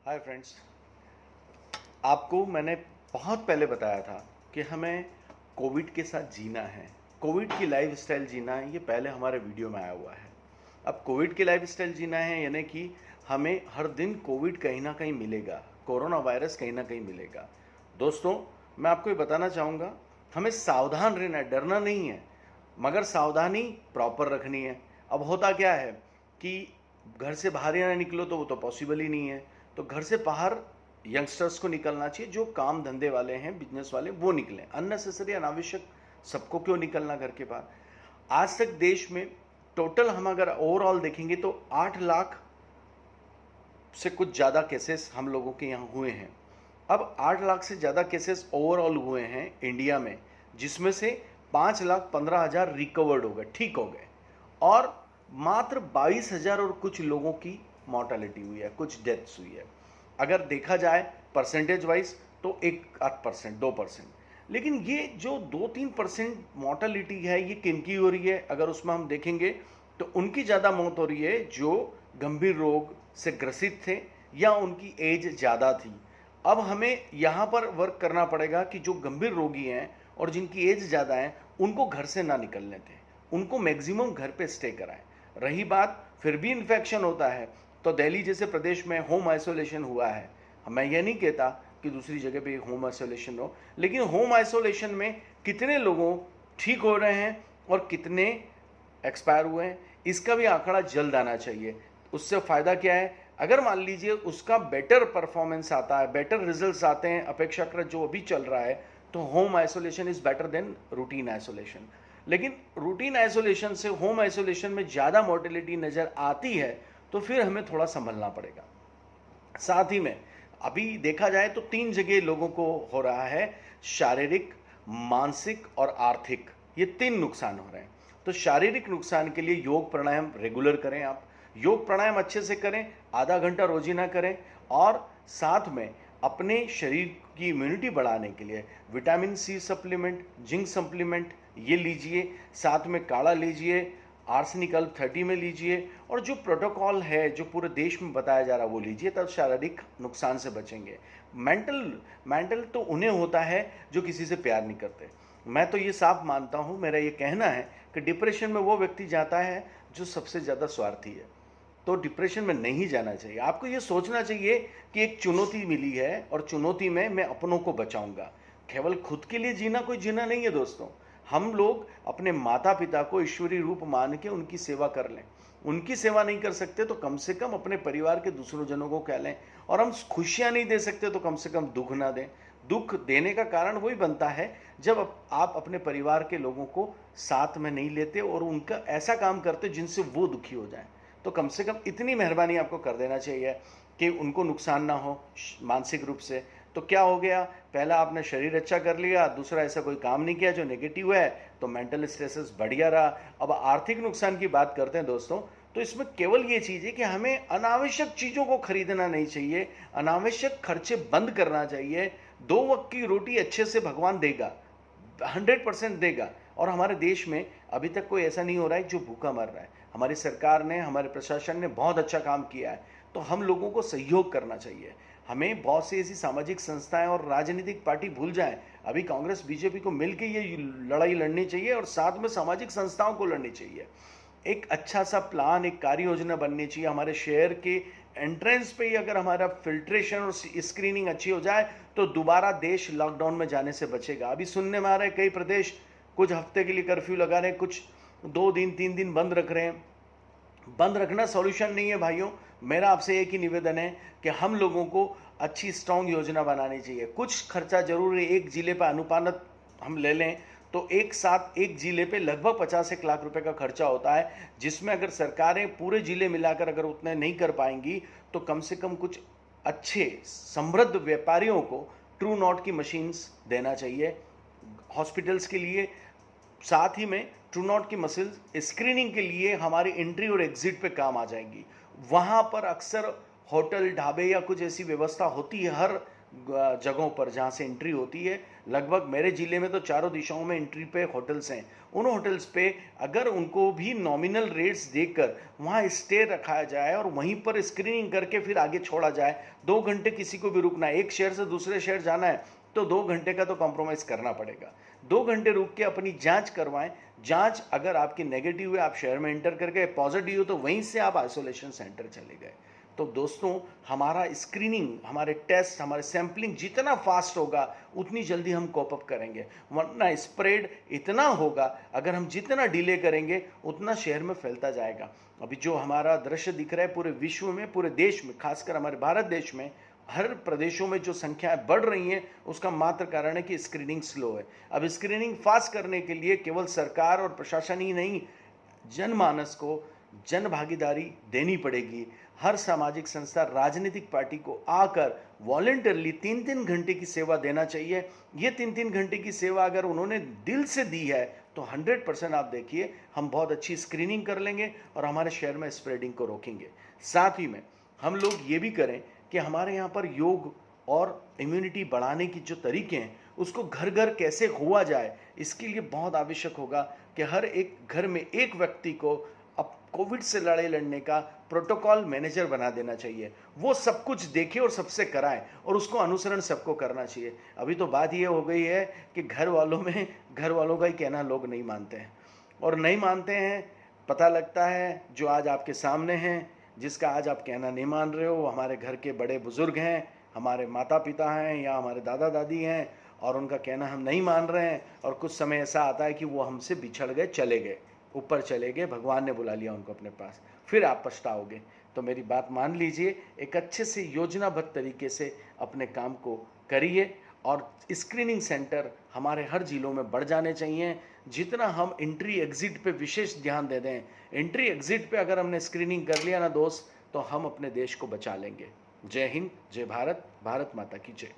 Hi friends. आपको मैंने बहुत पहले बताया था कि हमें कोविड के साथ जीना है, कोविड की लाइफस्टाइल जीना है। ये पहले हमारे वीडियो में आया हुआ है। अब कोविड की लाइफस्टाइल जीना है यानी कि हमें हर दिन कोविड कहीं ना कहीं मिलेगा, कोरोना वायरस कहीं ना कहीं मिलेगा। दोस्तों, मैं आपको ये बताना चाहूँगा, हमें सावधान रहना है, डरना नहीं है, मगर सावधानी प्रॉपर रखनी है। अब होता क्या है कि घर से बाहर ही ना निकलो तो वो तो पॉसिबल ही नहीं है। तो घर से बाहर यंगस्टर्स को निकलना चाहिए, जो काम धंधे वाले हैं, बिजनेस वाले, वो निकलें। अननेसेसरी अनावश्यक सबको क्यों निकलना घर के बाहर। आज तक देश में टोटल हम अगर ओवरऑल देखेंगे तो 8 लाख से कुछ ज़्यादा केसेस हम लोगों के यहाँ हुए हैं। अब 8 लाख से ज़्यादा केसेस ओवरऑल हुए हैं इंडिया में, जिसमें से 5,15,000 रिकवर्ड हो गए, ठीक हो गए, और मात्र 22,000 और कुछ लोगों की मॉर्टेलिटी हुई है, कुछ डेथ्स हुई है। अगर देखा जाए परसेंटेज वाइज तो 1-8%, 2%। लेकिन ये जो 2-3% मॉर्टेलिटी है, ये किनकी हो रही है? अगर उसमें हम देखेंगे तो उनकी ज़्यादा मौत हो रही है जो गंभीर रोग से ग्रसित थे या उनकी एज ज़्यादा थी। अब हमें यहाँ पर वर्क करना पड़ेगा कि जो गंभीर रोगी हैं और जिनकी एज ज़्यादा है, उनको घर से ना निकलने दें, उनको मैक्सिमम घर पे स्टे कराएं। रही बात फिर भी इन्फेक्शन होता है तो दिल्ली जैसे प्रदेश में होम आइसोलेशन हुआ है। मैं ये नहीं कहता कि दूसरी जगह पे होम आइसोलेशन हो, लेकिन होम आइसोलेशन में कितने लोगों ठीक हो रहे हैं और कितने एक्सपायर हुए हैं, इसका भी आंकड़ा जल्द आना चाहिए। उससे फ़ायदा क्या है? अगर मान लीजिए उसका बेटर परफॉर्मेंस आता है, बेटर रिजल्ट्स आते हैं अपेक्षाकृत जो अभी चल रहा है, तो home isolation is better than routine isolation. लेकिन रूटीन आइसोलेशन से होम आइसोलेशन में ज़्यादा मोर्टेलिटी नज़र आती है तो फिर हमें थोड़ा संभलना पड़ेगा। साथ ही में अभी देखा जाए तो 3 जगह लोगों को हो रहा है, शारीरिक, मानसिक और आर्थिक, ये 3 नुकसान हो रहे हैं। तो शारीरिक नुकसान के लिए योग प्राणायाम रेगुलर करें। आप योग प्राणायाम अच्छे से करें, आधा घंटा रोजीना करें, और साथ में अपने शरीर की इम्यूनिटी बढ़ाने के लिए vitamin C supplement, zinc supplement ये लीजिए, साथ में काढ़ा लीजिए, आर्सेनिकल 30 में लीजिए, और जो प्रोटोकॉल है जो पूरे देश में बताया जा रहा है वो लीजिए, तब शारीरिक नुकसान से बचेंगे। मेंटल तो उन्हें होता है जो किसी से प्यार नहीं करते। मैं तो ये साफ मानता हूँ, मेरा ये कहना है कि डिप्रेशन में वो व्यक्ति जाता है जो सबसे ज़्यादा स्वार्थी है। तो डिप्रेशन में नहीं जाना चाहिए। आपको ये सोचना चाहिए कि एक चुनौती मिली है और चुनौती में मैं अपनों को बचाऊंगा। केवल खुद के लिए जीना कोई जीना नहीं है दोस्तों। हम लोग अपने माता पिता को ईश्वरीय रूप मान के उनकी सेवा कर लें। उनकी सेवा नहीं कर सकते तो कम से कम अपने परिवार के दूसरों जनों को कह लें, और हम खुशियां नहीं दे सकते तो कम से कम दुख ना दें। दुख देने का कारण वही बनता है जब आप अपने परिवार के लोगों को साथ में नहीं लेते और उनका ऐसा काम करते जिनसे वो दुखी हो जाए। तो कम से कम इतनी मेहरबानी आपको कर देना चाहिए कि उनको नुकसान ना हो मानसिक रूप से। तो क्या हो गया? पहला आपने शरीर अच्छा कर लिया, दूसरा ऐसा कोई काम नहीं किया जो नेगेटिव है, तो मेंटल स्ट्रेसेस बढ़िया रहा। अब आर्थिक नुकसान की बात करते हैं दोस्तों, तो इसमें केवल ये चीज़ है कि हमें अनावश्यक चीज़ों को खरीदना नहीं चाहिए, अनावश्यक खर्चे बंद करना चाहिए। 2 वक्त की रोटी अच्छे से भगवान देगा, 100% देगा। और हमारे देश में अभी तक कोई ऐसा नहीं हो रहा है जो भूखा मर रहा है। हमारी सरकार ने, हमारे प्रशासन ने बहुत अच्छा काम किया है, तो हम लोगों को सहयोग करना चाहिए। हमें बहुत सी ऐसी सामाजिक संस्थाएं और राजनीतिक पार्टी भूल जाएं, अभी कांग्रेस बीजेपी को मिलकर ये लड़ाई लड़नी चाहिए और साथ में सामाजिक संस्थाओं को लड़नी चाहिए। एक अच्छा सा प्लान, एक कार्य योजना बननी चाहिए। हमारे शहर के एंट्रेंस पे ही अगर हमारा फिल्ट्रेशन और स्क्रीनिंग अच्छी हो जाए तो दोबारा देश लॉकडाउन में जाने से बचेगा। अभी सुनने में आ रहा है कई प्रदेश कुछ हफ्ते के लिए कर्फ्यू लगा रहे हैं, कुछ 2 दिन 3 दिन बंद रख रहे हैं। बंद रखना सॉल्यूशन नहीं है भाइयों। मेरा आपसे एक ही निवेदन है कि हम लोगों को अच्छी स्ट्रांग योजना बनानी चाहिए। कुछ खर्चा जरूर है, एक जिले पर अनुपात हम ले लें तो एक साथ एक जिले पे लगभग 50 लाख रुपए का खर्चा होता है, जिसमें अगर सरकारें पूरे जिले मिलाकर अगर उतने नहीं कर पाएंगी तो कम से कम कुछ अच्छे समृद्ध व्यापारियों को ट्रू नॉट की मशीन्स देना चाहिए हॉस्पिटल्स के लिए। साथ ही में ट्रू नॉट की मसल्स स्क्रीनिंग के लिए हमारी एंट्री और एग्जिट पे काम आ जाएंगी। वहाँ पर अक्सर होटल, ढाबे या कुछ ऐसी व्यवस्था होती है हर जगहों पर जहाँ से एंट्री होती है, लगभग मेरे ज़िले में तो चारों दिशाओं में एंट्री पे होटल्स हैं। उन होटल्स पे अगर उनको भी नॉमिनल रेट्स देकर वहाँ स्टे रखाया जाए और वहीं पर स्क्रीनिंग करके फिर आगे छोड़ा जाए। 2 घंटे किसी को भी रुकना है, एक शहर से दूसरे शहर जाना है तो 2 घंटे का तो कॉम्प्रोमाइज़ करना पड़ेगा। 2 घंटे रुक के अपनी जांच करवाएं। जांच अगर आपकी नेगेटिव है, आप शहर में एंटर करके, पॉजिटिव हो तो वहीं से आप आइसोलेशन सेंटर चले गए। तो दोस्तों, हमारा स्क्रीनिंग, हमारे टेस्ट, हमारे सैंपलिंग जितना फास्ट होगा उतनी जल्दी हम कोप अप करेंगे, वरना स्प्रेड इतना होगा, अगर हम जितना डिले करेंगे उतना शहर में फैलता जाएगा। अभी जो हमारा दृश्य दिख रहा है पूरे विश्व में, पूरे देश में, खासकर हमारे भारत देश में हर प्रदेशों में जो संख्याएं बढ़ रही हैं, उसका मात्र कारण है कि स्क्रीनिंग स्लो है। अब स्क्रीनिंग फास्ट करने के लिए केवल सरकार और प्रशासन ही नहीं, जनमानस को जन भागीदारी देनी पड़ेगी। हर सामाजिक संस्था, राजनीतिक पार्टी को आकर वॉलंटियरली 3-3 घंटे की सेवा देना चाहिए। ये 3-3 घंटे की सेवा अगर उन्होंने दिल से दी है तो 100% आप देखिए हम बहुत अच्छी स्क्रीनिंग कर लेंगे और हमारे शहर में स्प्रेडिंग को रोकेंगे। साथ ही में हम लोग ये भी करें कि हमारे यहाँ पर योग और इम्यूनिटी बढ़ाने की जो तरीके हैं उसको घर घर कैसे हुआ जाए, इसके लिए बहुत आवश्यक होगा कि हर एक घर में एक व्यक्ति को अब कोविड से लड़ाई लड़ने का प्रोटोकॉल मैनेजर बना देना चाहिए। वो सब कुछ देखे और सबसे कराए और उसको अनुसरण सबको करना चाहिए। अभी तो बात ये हो गई है कि घर वालों का ही कहना लोग नहीं मानते हैं, और नहीं मानते हैं पता लगता है जो आज आपके सामने हैं, जिसका आज आप कहना नहीं मान रहे हो, वो हमारे घर के बड़े बुजुर्ग हैं, हमारे माता पिता हैं या हमारे दादा दादी हैं, और उनका कहना हम नहीं मान रहे हैं। और कुछ समय ऐसा आता है कि वो हमसे बिछड़ गए, चले गए, ऊपर चले गए, भगवान ने बुला लिया उनको अपने पास, फिर आप पछताओगे। तो मेरी बात मान लीजिए, एक अच्छे से योजनाबद्ध तरीके से अपने काम को करिए और स्क्रीनिंग सेंटर हमारे हर जिलों में बढ़ जाने चाहिए। जितना हम एंट्री एग्जिट पे विशेष ध्यान दे दें, एंट्री एग्जिट पे अगर हमने स्क्रीनिंग कर लिया ना दोस्त, तो हम अपने देश को बचा लेंगे। जय हिंद, जय भारत, भारत माता की जय।